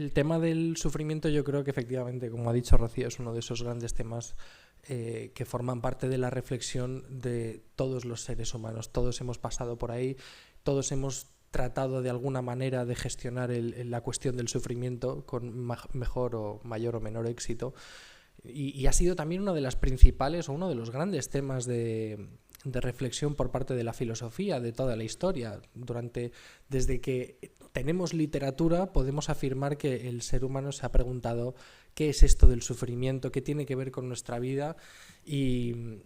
El tema del sufrimiento, yo creo que efectivamente, como ha dicho Rocío, es uno de esos grandes temas que forman parte de la reflexión de todos los seres humanos. Todos hemos pasado por ahí, todos hemos tratado de alguna manera de gestionar la cuestión del sufrimiento con mejor o mayor o menor éxito. Y ha sido también una de las principales o uno de los grandes temas de reflexión por parte de la filosofía de toda la historia. Desde que tenemos literatura podemos afirmar que el ser humano se ha preguntado qué es esto del sufrimiento, qué tiene que ver con nuestra vida y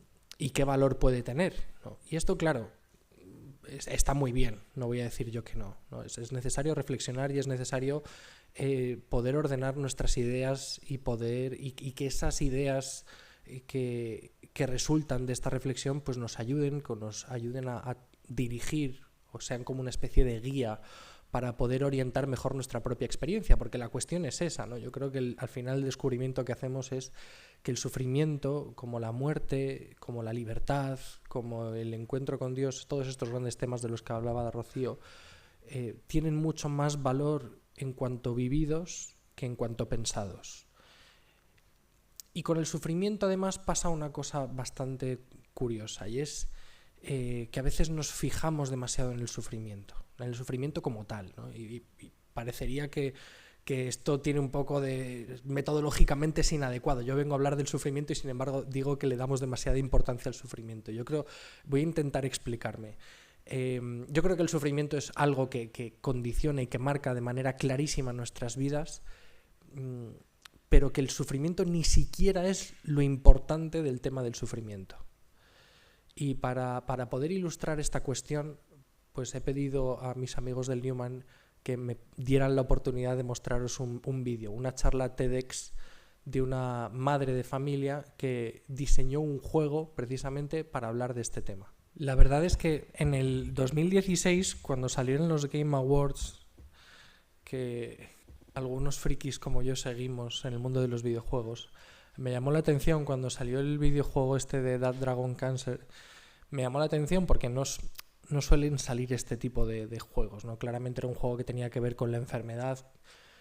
qué valor puede tener, ¿no? Y esto, claro, está muy bien, no voy a decir yo que no, ¿no? Es necesario reflexionar y es necesario poder ordenar nuestras ideas y que esas ideas que resultan de esta reflexión pues nos ayuden a dirigir o sean como una especie de guía para poder orientar mejor nuestra propia experiencia, porque la cuestión es esa, ¿no? Yo creo que al final el descubrimiento que hacemos es que el sufrimiento, como la muerte, como la libertad, como el encuentro con Dios, todos estos grandes temas de los que hablaba Rocío, tienen mucho más valor en cuanto vividos que en cuanto pensados. Y con el sufrimiento además pasa una cosa bastante curiosa, y es que a veces nos fijamos demasiado en el sufrimiento como tal, ¿no? Y parecería que esto tiene un poco de... metodológicamente es inadecuado. Yo vengo a hablar del sufrimiento y sin embargo digo que le damos demasiada importancia al sufrimiento. Voy a intentar explicarme. Yo creo que el sufrimiento es algo que condiciona y que marca de manera clarísima nuestras vidas, pero que el sufrimiento ni siquiera es lo importante del tema del sufrimiento. Y para poder ilustrar esta cuestión, pues he pedido a mis amigos del Newman que me dieran la oportunidad de mostraros un vídeo, una charla TEDx de una madre de familia que diseñó un juego precisamente para hablar de este tema. La verdad es que en el 2016, cuando salieron los Game Awards, que algunos frikis como yo seguimos en el mundo de los videojuegos, me llamó la atención cuando salió el videojuego este de That Dragon Cancer. Me llamó la atención porque no suelen salir este tipo de juegos, ¿no? Claramente era un juego que tenía que ver con la enfermedad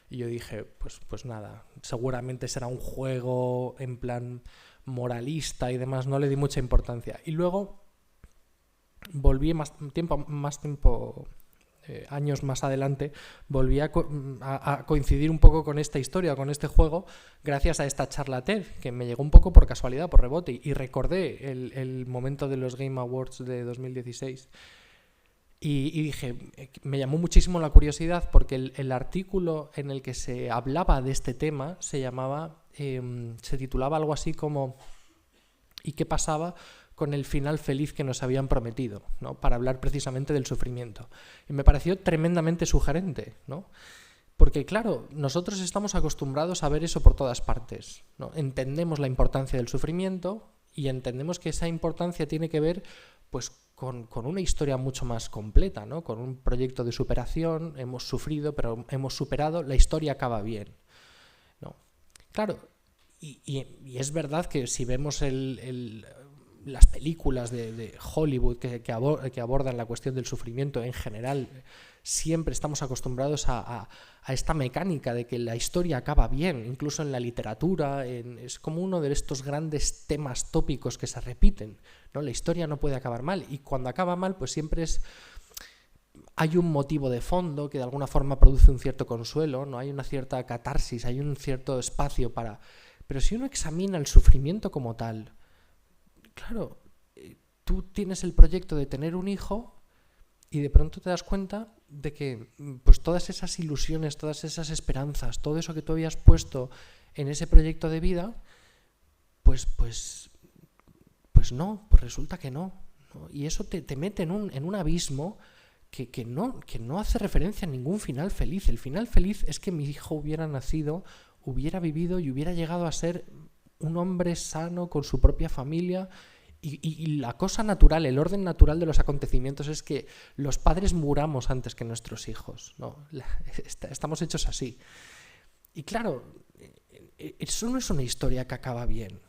y yo dije, pues nada, seguramente será un juego en plan moralista y demás, no le di mucha importancia. Y luego volví años más adelante, volví a coincidir un poco con esta historia, con este juego, gracias a esta charla TED, que me llegó un poco por casualidad, por rebote, y recordé el momento de los Game Awards de 2016. Y dije, me llamó muchísimo la curiosidad porque el artículo en el que se hablaba de este tema se titulaba algo así como ¿y qué pasaba con el final feliz que nos habían prometido, ¿no? Para hablar precisamente del sufrimiento. Y me pareció tremendamente sugerente, ¿no? Porque claro, nosotros estamos acostumbrados a ver eso por todas partes, ¿no? Entendemos la importancia del sufrimiento y entendemos que esa importancia tiene que ver pues con una historia mucho más completa, ¿no? Con un proyecto de superación, hemos sufrido, pero hemos superado, la historia acaba bien, ¿no? Claro, y es verdad que si vemos las películas de Hollywood que abordan la cuestión del sufrimiento en general, siempre estamos acostumbrados a esta mecánica de que la historia acaba bien, incluso en la literatura, es como uno de estos grandes temas tópicos que se repiten, ¿no? La historia no puede acabar mal, y cuando acaba mal pues siempre hay un motivo de fondo que de alguna forma produce un cierto consuelo, ¿no? Hay una cierta catarsis, hay un cierto espacio para... Pero si uno examina el sufrimiento como tal, claro, tú tienes el proyecto de tener un hijo y de pronto te das cuenta de que pues todas esas ilusiones, todas esas esperanzas, todo eso que tú habías puesto en ese proyecto de vida, pues no, pues resulta que no, ¿no? Y eso te mete en un abismo que no hace referencia a ningún final feliz. El final feliz es que mi hijo hubiera nacido, hubiera vivido y hubiera llegado a ser un hombre sano con su propia familia. Y la cosa natural, el orden natural de los acontecimientos es que los padres muramos antes que nuestros hijos, ¿no? Estamos hechos así. Y claro, eso no es una historia que acaba bien.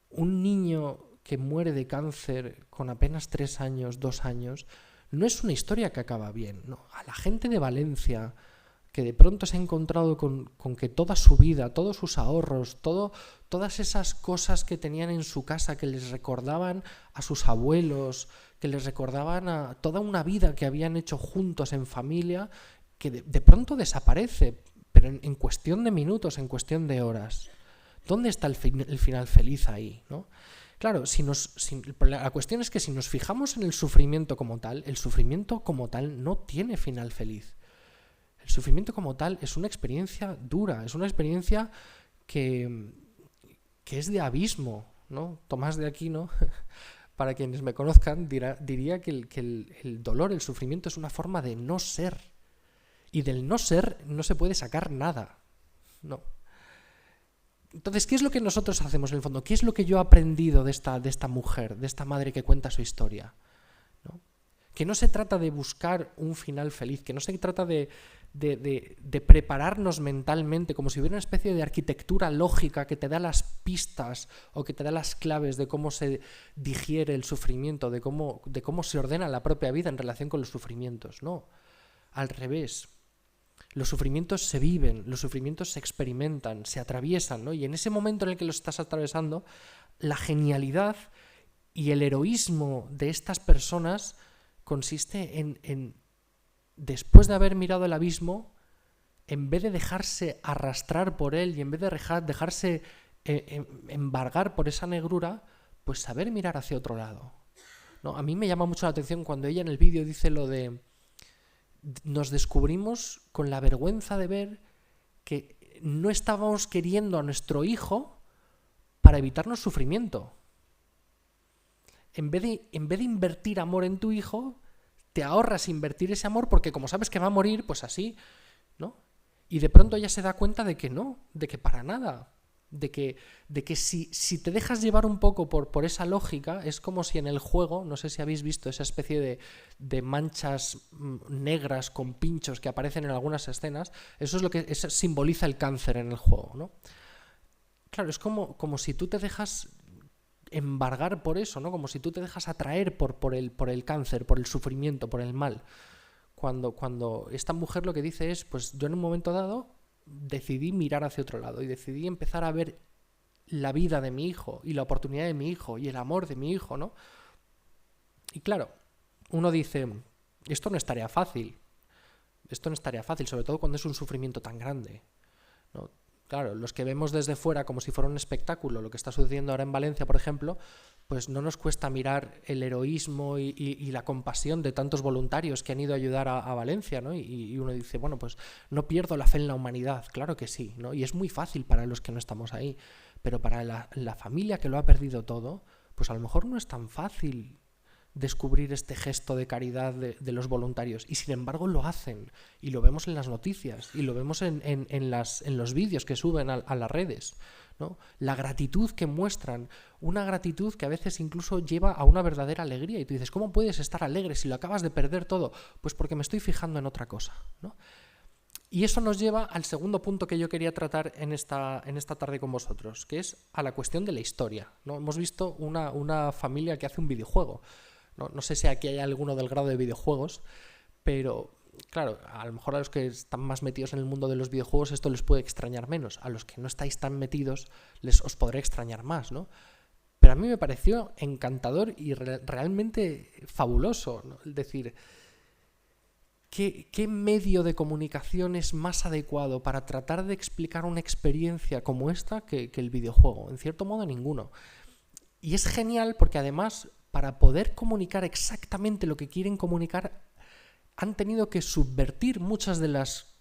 Un niño que muere de cáncer con apenas 3 años, 2 años, no es una historia que acaba bien, ¿no? A la gente de Valencia, que de pronto se ha encontrado con que toda su vida, todos sus ahorros, todas esas cosas que tenían en su casa que les recordaban a sus abuelos, que les recordaban a toda una vida que habían hecho juntos en familia, que de pronto desaparece, pero en cuestión de minutos, en cuestión de horas. ¿Dónde está el final feliz ahí, ¿no? Claro, la cuestión es que si nos fijamos en el sufrimiento como tal, el sufrimiento como tal no tiene final feliz. El sufrimiento como tal es una experiencia dura, es una experiencia que es de abismo, ¿no? Tomás de Aquino, para quienes me conozcan, diría que el dolor, el sufrimiento es una forma de no ser. Y del no ser no se puede sacar nada, ¿no? Entonces, ¿qué es lo que nosotros hacemos en el fondo? ¿Qué es lo que yo he aprendido de esta mujer, de esta madre que cuenta su historia, ¿no? Que no se trata de buscar un final feliz, que no se trata de prepararnos mentalmente como si hubiera una especie de arquitectura lógica que te da las pistas o que te da las claves de cómo se digiere el sufrimiento, de cómo se ordena la propia vida en relación con los sufrimientos. No, al revés. Los sufrimientos se viven, los sufrimientos se experimentan, se atraviesan, ¿no? Y en ese momento en el que los estás atravesando, la genialidad y el heroísmo de estas personas consiste en después de haber mirado el abismo, en vez de dejarse arrastrar por él y en vez de dejarse embargar por esa negrura, pues saber mirar hacia otro lado, ¿no? A mí me llama mucho la atención cuando ella en el vídeo dice lo de nos descubrimos con la vergüenza de ver que no estábamos queriendo a nuestro hijo para evitarnos sufrimiento. En vez de invertir amor en tu hijo, te ahorras invertir ese amor porque como sabes que va a morir, pues así, ¿no? Y de pronto ella se da cuenta de que no, de que para nada, de que si te dejas llevar un poco por esa lógica, es como si en el juego, no sé si habéis visto esa especie de manchas negras con pinchos que aparecen en algunas escenas, eso es lo que simboliza el cáncer en el juego, ¿no? Claro, es como si tú te dejas embargar por eso, ¿no? Como si tú te dejas atraer por el cáncer, por el sufrimiento, por el mal. Cuando esta mujer lo que dice es, pues yo en un momento dado decidí mirar hacia otro lado y decidí empezar a ver la vida de mi hijo y la oportunidad de mi hijo y el amor de mi hijo, ¿no? Y claro, uno dice, esto no es tarea fácil, sobre todo cuando es un sufrimiento tan grande, ¿no? Claro, los que vemos desde fuera como si fuera un espectáculo, lo que está sucediendo ahora en Valencia, por ejemplo, pues no nos cuesta mirar el heroísmo y la compasión de tantos voluntarios que han ido a ayudar a Valencia, ¿no? Y uno dice, bueno, pues no pierdo la fe en la humanidad, claro que sí, ¿no? Y es muy fácil para los que no estamos ahí, pero para la familia que lo ha perdido todo, pues a lo mejor no es tan fácil descubrir este gesto de caridad de los voluntarios y sin embargo lo hacen y lo vemos en las noticias y lo vemos en los vídeos que suben a las redes, ¿no? La gratitud que muestran, una gratitud que a veces incluso lleva a una verdadera alegría y tú dices, ¿cómo puedes estar alegre si lo acabas de perder todo? Pues porque me estoy fijando en otra cosa, ¿no? Y eso nos lleva al segundo punto que yo quería tratar en esta tarde con vosotros, que es a la cuestión de la historia, ¿no? Hemos visto una familia que hace un videojuego. No sé si aquí hay alguno del grado de videojuegos, pero claro, a lo mejor a los que están más metidos en el mundo de los videojuegos esto les puede extrañar menos. A los que no estáis tan metidos os podré extrañar más, ¿no? Pero a mí me pareció encantador y realmente fabuloso, ¿no? Es decir, ¿qué medio de comunicación es más adecuado para tratar de explicar una experiencia como esta que el videojuego? En cierto modo, ninguno. Y es genial porque además, para poder comunicar exactamente lo que quieren comunicar, han tenido que subvertir muchas de las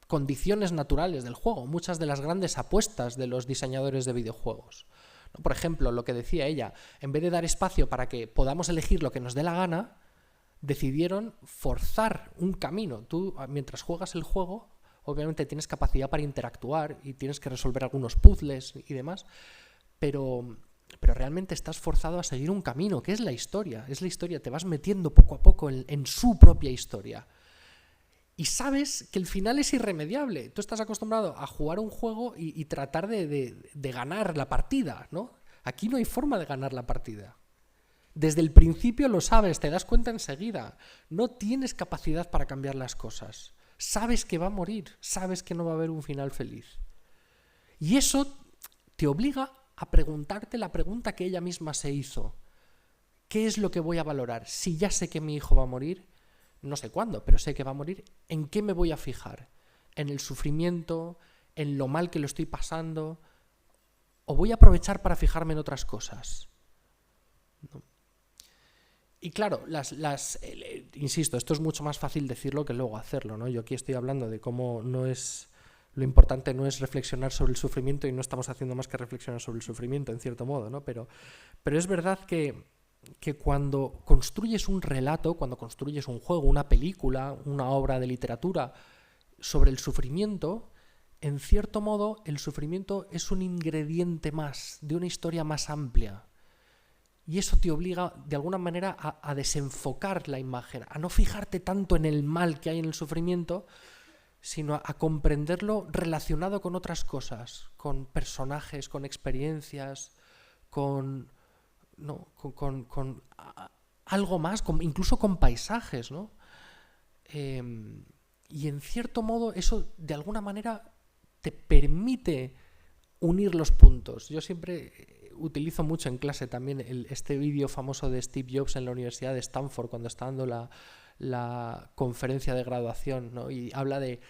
condiciones naturales del juego, muchas de las grandes apuestas de los diseñadores de videojuegos. Por ejemplo, lo que decía ella, en vez de dar espacio para que podamos elegir lo que nos dé la gana, decidieron forzar un camino. Tú, mientras juegas el juego, obviamente tienes capacidad para interactuar y tienes que resolver algunos puzzles y demás, pero realmente estás forzado a seguir un camino, que es la historia, te vas metiendo poco a poco en su propia historia. Y sabes que el final es irremediable. Tú estás acostumbrado a jugar un juego y tratar de ganar la partida, ¿no? Aquí no hay forma de ganar la partida. Desde el principio lo sabes, te das cuenta enseguida. No tienes capacidad para cambiar las cosas. sabes que va a morir, sabes que no va a haber un final feliz. Y eso te obliga a preguntarte la pregunta que ella misma se hizo. ¿Qué es lo que voy a valorar? Si ya sé que mi hijo va a morir, no sé cuándo, pero sé que va a morir, ¿en qué me voy a fijar? ¿En el sufrimiento? ¿En lo mal que lo estoy pasando? ¿O voy a aprovechar para fijarme en otras cosas? ¿No? Y claro, insisto, esto es mucho más fácil decirlo que luego hacerlo, ¿no? Yo aquí estoy hablando de cómo lo importante no es reflexionar sobre el sufrimiento y no estamos haciendo más que reflexionar sobre el sufrimiento, en cierto modo, ¿no? Pero es verdad que cuando construyes un relato, cuando construyes un juego, una película, una obra de literatura sobre el sufrimiento, en cierto modo el sufrimiento es un ingrediente más de una historia más amplia. Y eso te obliga, de alguna manera, a desenfocar la imagen, a no fijarte tanto en el mal que hay en el sufrimiento, sino a comprenderlo relacionado con otras cosas, con personajes, con experiencias, con algo más, incluso con paisajes, ¿no? Y en cierto modo eso, de alguna manera, te permite unir los puntos. Yo siempre utilizo mucho en clase también este vídeo famoso de Steve Jobs en la Universidad de Stanford cuando está dando la conferencia de graduación, ¿no? Y habla de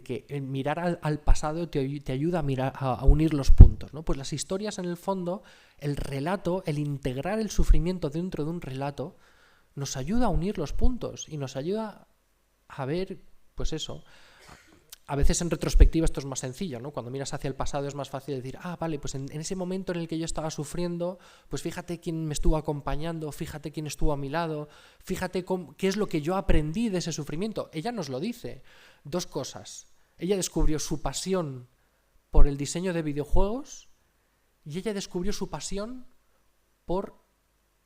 que el mirar al pasado te ayuda a unir los puntos, ¿no? Pues las historias, en el fondo, el relato, el integrar el sufrimiento dentro de un relato, nos ayuda a unir los puntos y nos ayuda a ver, pues eso. A veces en retrospectiva esto es más sencillo, ¿no? Cuando miras hacia el pasado es más fácil decir, vale, pues en ese momento en el que yo estaba sufriendo, pues fíjate quién me estuvo acompañando, fíjate quién estuvo a mi lado, fíjate qué es lo que yo aprendí de ese sufrimiento. Ella nos lo dice. 2 cosas. Ella descubrió su pasión por el diseño de videojuegos y ella descubrió su pasión por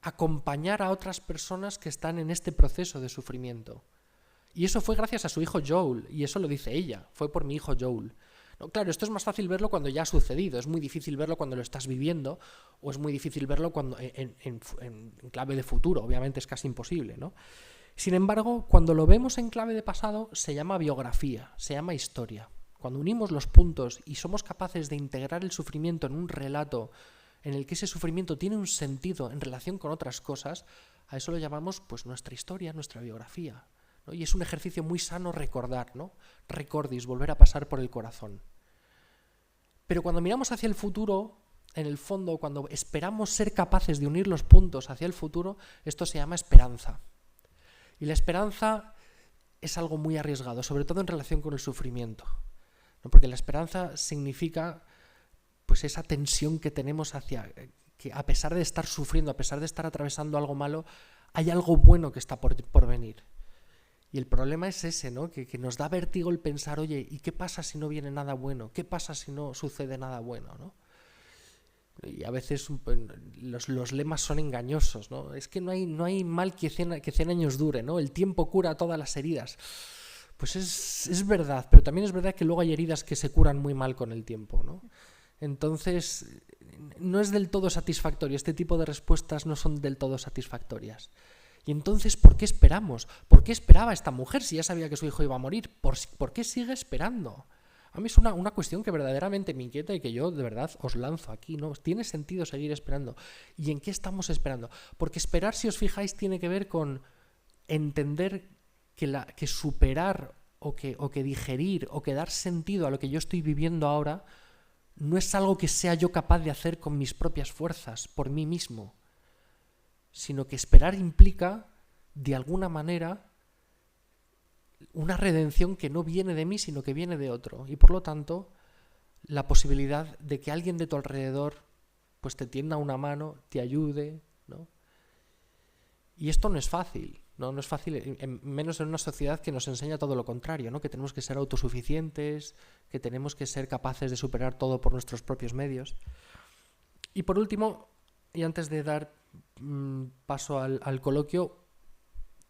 acompañar a otras personas que están en este proceso de sufrimiento. Y eso fue gracias a su hijo Joel, y eso lo dice ella, fue por mi hijo Joel. No, claro, esto es más fácil verlo cuando ya ha sucedido, es muy difícil verlo cuando lo estás viviendo, o es muy difícil verlo cuando en clave de futuro, obviamente es casi imposible, ¿no? Sin embargo, cuando lo vemos en clave de pasado, se llama biografía, se llama historia. Cuando unimos los puntos y somos capaces de integrar el sufrimiento en un relato en el que ese sufrimiento tiene un sentido en relación con otras cosas, a eso lo llamamos pues nuestra historia, nuestra biografía, ¿no? Y es un ejercicio muy sano recordar, ¿no? Recordis, volver a pasar por el corazón. Pero cuando miramos hacia el futuro, en el fondo, cuando esperamos ser capaces de unir los puntos hacia el futuro, esto se llama esperanza. Y la esperanza es algo muy arriesgado, sobre todo en relación con el sufrimiento, ¿no? Porque la esperanza significa pues esa tensión que tenemos hacia que a pesar de estar sufriendo, a pesar de estar atravesando algo malo, hay algo bueno que está por venir. Y el problema es ese, ¿no? Que nos da vértigo el pensar, oye, ¿y qué pasa si no viene nada bueno? ¿Qué pasa si no sucede nada bueno, ¿no? Y a veces los lemas son engañosos, ¿no? Es que no hay mal que 100 años dure, ¿no? El tiempo cura todas las heridas. Pues es verdad, pero también es verdad que luego hay heridas que se curan muy mal con el tiempo, ¿no? Entonces, no es del todo satisfactorio. Este tipo de respuestas no son del todo satisfactorias. Y entonces, ¿por qué esperamos? ¿Por qué esperaba esta mujer si ya sabía que su hijo iba a morir? ¿Por qué sigue esperando? A mí es una cuestión que verdaderamente me inquieta y que yo de verdad os lanzo aquí, ¿no? ¿Tiene sentido seguir esperando? ¿Y en qué estamos esperando? Porque esperar, si os fijáis, tiene que ver con entender que superar o que digerir o que dar sentido a lo que yo estoy viviendo ahora no es algo que sea yo capaz de hacer con mis propias fuerzas, por mí mismo, sino que esperar implica, de alguna manera, una redención que no viene de mí, sino que viene de otro. Y por lo tanto, la posibilidad de que alguien de tu alrededor pues te tienda una mano, te ayude, ¿no? Y esto no es fácil, ¿no? No es fácil, menos en una sociedad que nos enseña todo lo contrario, ¿no? Que tenemos que ser autosuficientes, que tenemos que ser capaces de superar todo por nuestros propios medios. Y por último, y antes de dar paso al coloquio,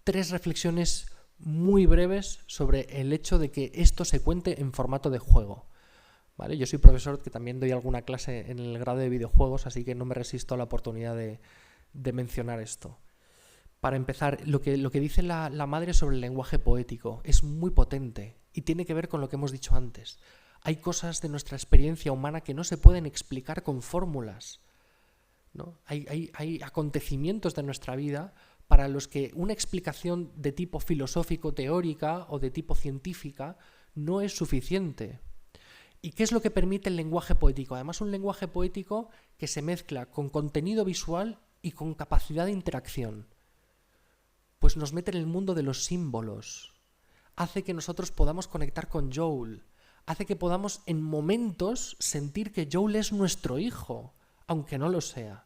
3 reflexiones muy breves sobre el hecho de que esto se cuente en formato de juego, ¿vale? Yo soy profesor que también doy alguna clase en el grado de videojuegos, así que no me resisto a la oportunidad de mencionar esto. Para empezar, lo que dice la madre sobre el lenguaje poético es muy potente. Y tiene que ver con lo que hemos dicho antes. Hay cosas de nuestra experiencia humana que no se pueden explicar con fórmulas, ¿no? Hay acontecimientos de nuestra vida para los que una explicación de tipo filosófico, teórica o de tipo científica no es suficiente. ¿Y qué es lo que permite el lenguaje poético? Además, un lenguaje poético que se mezcla con contenido visual y con capacidad de interacción. Pues nos mete en el mundo de los símbolos. Hace que nosotros podamos conectar con Joel. Hace que podamos en momentos sentir que Joel es nuestro hijo, aunque no lo sea.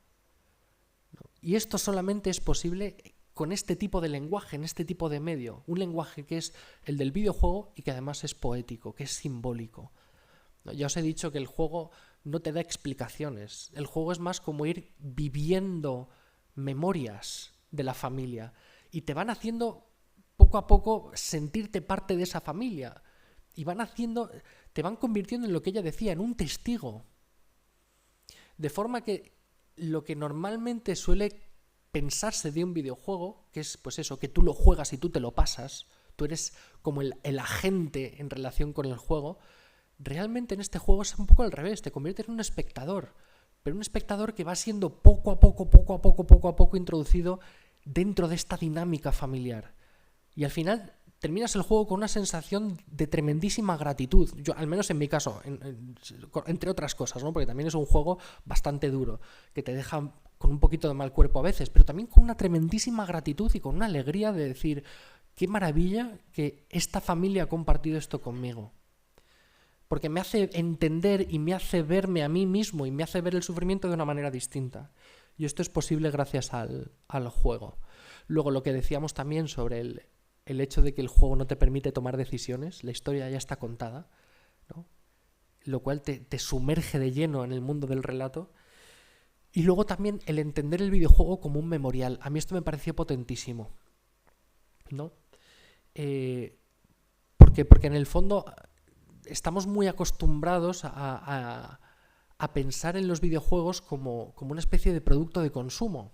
Y esto solamente es posible con este tipo de lenguaje, en este tipo de medio. Un lenguaje que es el del videojuego y que además es poético, que es simbólico. Ya os he dicho que el juego no te da explicaciones. El juego es más como ir viviendo memorias de la familia y te van haciendo poco a poco sentirte parte de esa familia y te van convirtiendo en lo que ella decía, en un testigo. De forma que lo que normalmente suele pensarse de un videojuego, que es pues eso, que tú lo juegas y tú te lo pasas, tú eres como el agente en relación con el juego, realmente en este juego es un poco al revés, te conviertes en un espectador, pero un espectador que va siendo poco a poco introducido dentro de esta dinámica familiar. Y al final terminas el juego con una sensación de tremendísima gratitud. Yo, al menos en mi caso, entre otras cosas, ¿no? Porque también es un juego bastante duro, que te deja con un poquito de mal cuerpo a veces, pero también con una tremendísima gratitud y con una alegría de decir, qué maravilla que esta familia ha compartido esto conmigo. Porque me hace entender y me hace verme a mí mismo y me hace ver el sufrimiento de una manera distinta. Y esto es posible gracias al juego. Luego, lo que decíamos también sobre el hecho de que el juego no te permite tomar decisiones, la historia ya está contada, ¿no? Lo cual te sumerge de lleno en el mundo del relato. Y luego también el entender el videojuego como un memorial. A mí esto me pareció potentísimo, ¿no? Porque en el fondo estamos muy acostumbrados a pensar en los videojuegos como una especie de producto de consumo.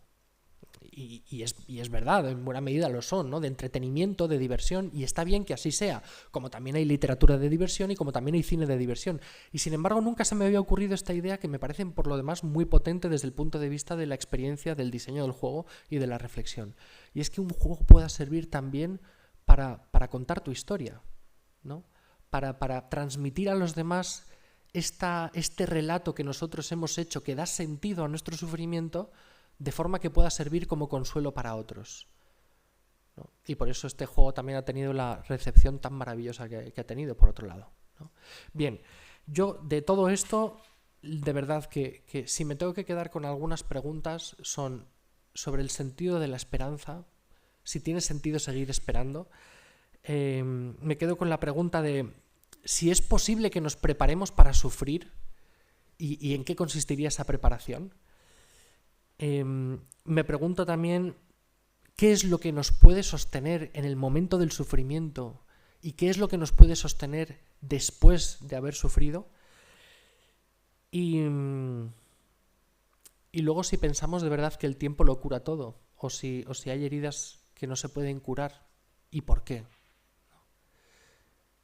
Y es verdad, en buena medida lo son, ¿no? De entretenimiento, de diversión, y está bien que así sea, como también hay literatura de diversión y como también hay cine de diversión. Y sin embargo nunca se me había ocurrido esta idea que me parece por lo demás muy potente desde el punto de vista de la experiencia del diseño del juego y de la reflexión. Y es que un juego pueda servir también para contar tu historia, ¿no? Para transmitir a los demás este relato que nosotros hemos hecho, que da sentido a nuestro sufrimiento, de forma que pueda servir como consuelo para otros, ¿no? Y por eso este juego también ha tenido la recepción tan maravillosa que ha tenido, por otro lado, ¿no? Bien, yo de todo esto, de verdad que si me tengo que quedar con algunas preguntas, son sobre el sentido de la esperanza, si tiene sentido seguir esperando. Me quedo con la pregunta de si es posible que nos preparemos para sufrir y en qué consistiría esa preparación. Me pregunto también qué es lo que nos puede sostener en el momento del sufrimiento y qué es lo que nos puede sostener después de haber sufrido. Y luego si pensamos de verdad que el tiempo lo cura todo o si hay heridas que no se pueden curar y por qué.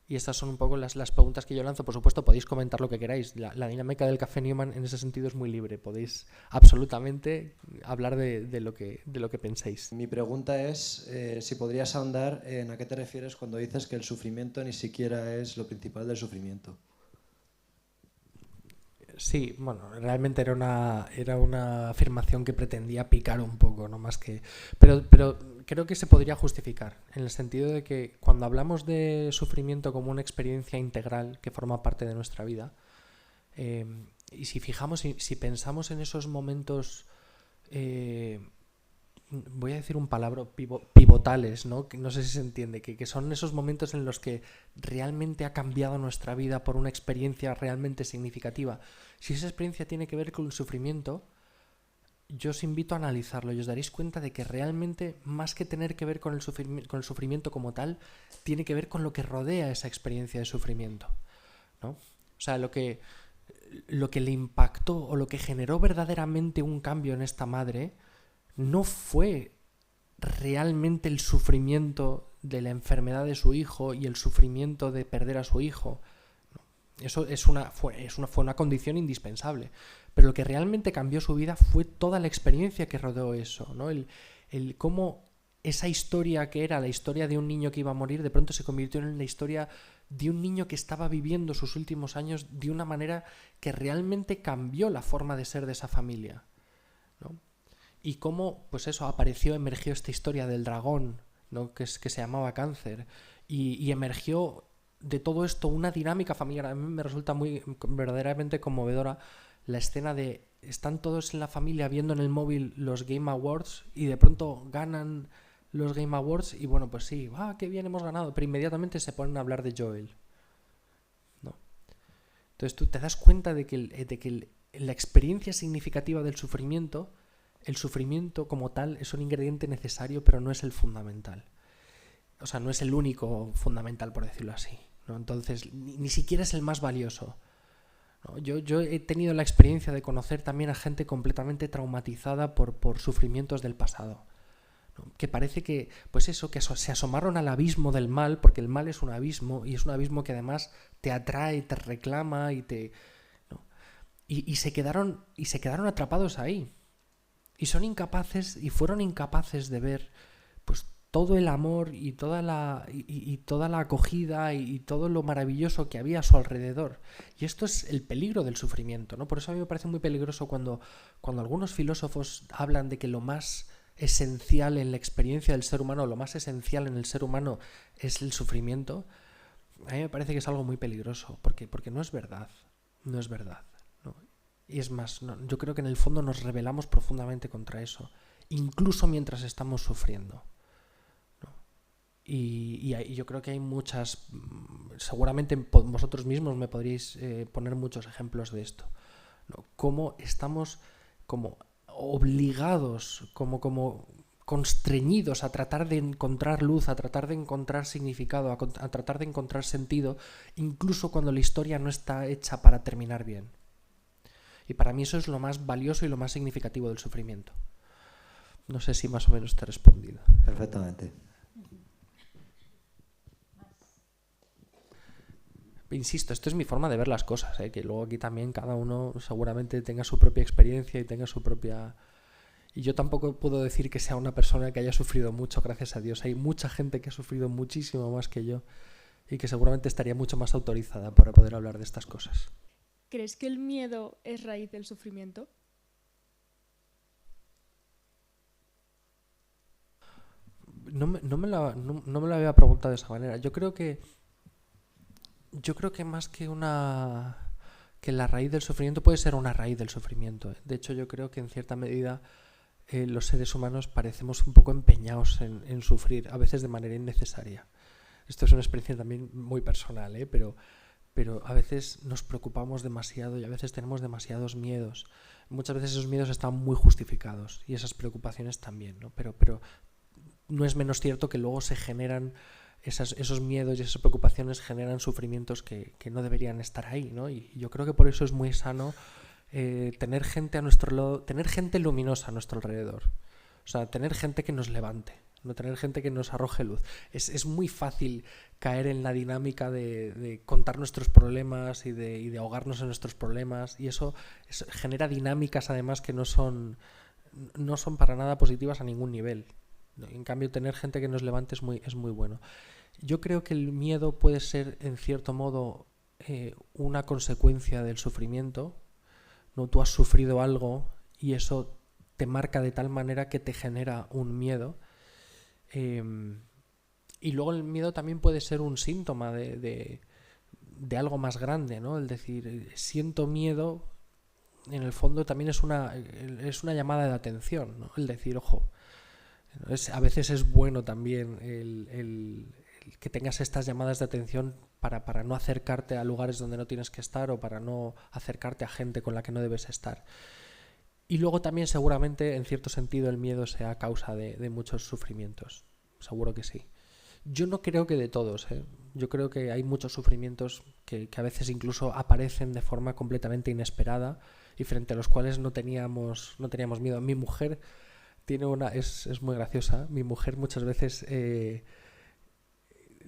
Y estas son un poco las preguntas que yo lanzo. Por supuesto, podéis comentar lo que queráis. La dinámica del Café Newman en ese sentido es muy libre. Podéis absolutamente hablar de lo que penséis. Mi pregunta es si podrías ahondar en a qué te refieres cuando dices que el sufrimiento ni siquiera es lo principal del sufrimiento. Sí, bueno, realmente era una afirmación que pretendía picar un poco, no más que... Pero creo que se podría justificar, en el sentido de que cuando hablamos de sufrimiento como una experiencia integral que forma parte de nuestra vida, y si pensamos en esos momentos, voy a decir un palabra, pivotales, ¿no? Que no sé si se entiende, que son esos momentos en los que realmente ha cambiado nuestra vida por una experiencia realmente significativa. Si esa experiencia tiene que ver con el sufrimiento, yo os invito a analizarlo y os daréis cuenta de que realmente, más que tener que ver con el sufrimiento como tal, tiene que ver con lo que rodea esa experiencia de sufrimiento, ¿no? O sea, lo que le impactó o lo que generó verdaderamente un cambio en esta madre no fue realmente el sufrimiento de la enfermedad de su hijo y el sufrimiento de perder a su hijo. Eso fue una condición indispensable. Pero lo que realmente cambió su vida fue toda la experiencia que rodeó eso, ¿no? El cómo esa historia que era la historia de un niño que iba a morir, de pronto se convirtió en la historia de un niño que estaba viviendo sus últimos años de una manera que realmente cambió la forma de ser de esa familia, ¿no? Y cómo, pues eso, emergió esta historia del dragón, ¿no? que se llamaba Cáncer, y emergió de todo esto una dinámica familiar. A mí me resulta verdaderamente conmovedora la escena de están todos en la familia viendo en el móvil los Game Awards y de pronto ganan los Game Awards y bueno, pues sí, qué bien hemos ganado, pero inmediatamente se ponen a hablar de Joel, ¿no? Entonces tú te das cuenta de que la experiencia significativa del sufrimiento, el sufrimiento como tal es un ingrediente necesario, pero no es el fundamental. O sea, no es el único fundamental, por decirlo así, ¿no? Entonces, ni siquiera es el más valioso, ¿no? Yo he tenido la experiencia de conocer también a gente completamente traumatizada por sufrimientos del pasado, ¿no? Que parece que, pues eso, que se asomaron al abismo del mal, porque el mal es un abismo, y es un abismo que además te atrae, te reclama, ¿no? y se quedaron atrapados ahí. Y fueron incapaces de ver, pues, todo el amor y toda la acogida y todo lo maravilloso que había a su alrededor. Y esto es el peligro del sufrimiento, ¿no? Por eso a mí me parece muy peligroso cuando algunos filósofos hablan de que lo más esencial en la experiencia del ser humano, lo más esencial en el ser humano es el sufrimiento. A mí me parece que es algo muy peligroso, porque no es verdad, ¿no? Y es más, yo creo que en el fondo nos rebelamos profundamente contra eso, incluso mientras estamos sufriendo, ¿no? Y yo creo que hay muchas, seguramente vosotros mismos me podríais poner muchos ejemplos de esto, ¿no? Cómo estamos como obligados, como constreñidos a tratar de encontrar luz, a tratar de encontrar significado, a tratar de encontrar sentido, incluso cuando la historia no está hecha para terminar bien. Y para mí eso es lo más valioso y lo más significativo del sufrimiento. No sé si más o menos te he respondido. Perfectamente. Insisto, esto es mi forma de ver las cosas, que luego aquí también cada uno seguramente tenga su propia experiencia y tenga su propia... Y yo tampoco puedo decir que sea una persona que haya sufrido mucho, gracias a Dios. Hay mucha gente que ha sufrido muchísimo más que yo y que seguramente estaría mucho más autorizada para poder hablar de estas cosas. ¿Crees que el miedo es raíz del sufrimiento? No me lo había preguntado de esa manera. Yo creo que más que la raíz del sufrimiento puede ser una raíz del sufrimiento. De hecho, yo creo que en cierta medida los seres humanos parecemos un poco empeñados en sufrir, a veces de manera innecesaria. Esto es una experiencia también muy personal, pero a veces nos preocupamos demasiado y a veces tenemos demasiados miedos. Muchas veces esos miedos están muy justificados y esas preocupaciones también, ¿no? Pero no es menos cierto que luego se generan esos miedos y esas preocupaciones generan sufrimientos que no deberían estar ahí, ¿no? Y yo creo que por eso es muy sano tener gente a nuestro lado, tener gente luminosa a nuestro alrededor. O sea, tener gente que nos levante, no tener gente que nos arroje luz. Es muy fácil caer en la dinámica de contar nuestros problemas y de ahogarnos en nuestros problemas, y eso genera dinámicas además que no son para nada positivas a ningún nivel. En cambio, tener gente que nos levante es muy bueno. Yo creo que el miedo puede ser, en cierto modo, una consecuencia del sufrimiento, ¿no? Tú has sufrido algo y eso te marca de tal manera que te genera un miedo. Y luego el miedo también puede ser un síntoma de algo más grande, ¿no? El decir, siento miedo, en el fondo también es una llamada de atención, ¿no? El decir, ojo, a veces es bueno también el que tengas estas llamadas de atención para no acercarte a lugares donde no tienes que estar o para no acercarte a gente con la que no debes estar. Y luego también seguramente, en cierto sentido, el miedo sea causa de muchos sufrimientos. Seguro que sí. Yo no creo que de todos, Yo creo que hay muchos sufrimientos que a veces incluso aparecen de forma completamente inesperada y frente a los cuales no teníamos miedo. Mi mujer es muy graciosa. Mi mujer muchas veces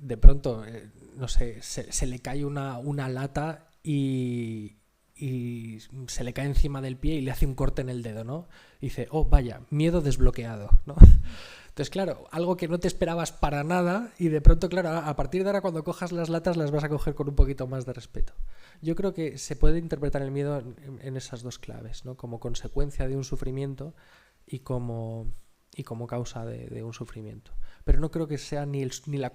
de pronto, no sé, se le cae una lata y se le cae encima del pie y le hace un corte en el dedo, ¿no? Y dice, oh, vaya, miedo desbloqueado, ¿no? Entonces, claro, algo que no te esperabas para nada y de pronto, claro, a partir de ahora cuando cojas las latas las vas a coger con un poquito más de respeto. Yo creo que se puede interpretar el miedo en esas dos claves, ¿no? Como consecuencia de un sufrimiento y como causa de un sufrimiento. Pero no creo que sea ni la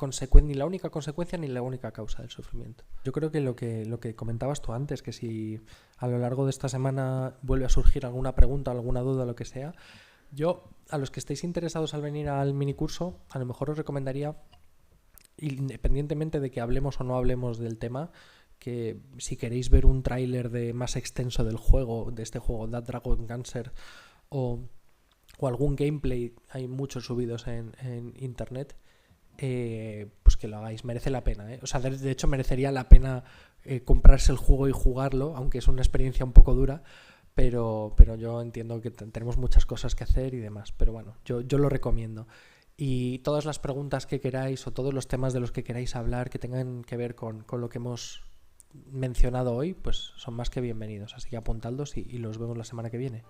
única consecuencia ni la única causa del sufrimiento. Yo creo que lo que comentabas tú antes, que si a lo largo de esta semana vuelve a surgir alguna pregunta, alguna duda, lo que sea, yo, a los que estéis interesados al venir al minicurso, a lo mejor os recomendaría, independientemente de que hablemos o no hablemos del tema, que si queréis ver un tráiler más extenso del juego, de este juego, That Dragon Cancer, o algún gameplay, hay muchos subidos en internet, pues que lo hagáis, merece la pena, ¿eh? O sea, de hecho merecería la pena comprarse el juego y jugarlo, aunque es una experiencia un poco dura, pero yo entiendo que tenemos muchas cosas que hacer y demás, pero bueno, yo lo recomiendo. Y todas las preguntas que queráis o todos los temas de los que queráis hablar que tengan que ver con lo que hemos mencionado hoy, pues son más que bienvenidos, así que apuntadlos y los vemos la semana que viene.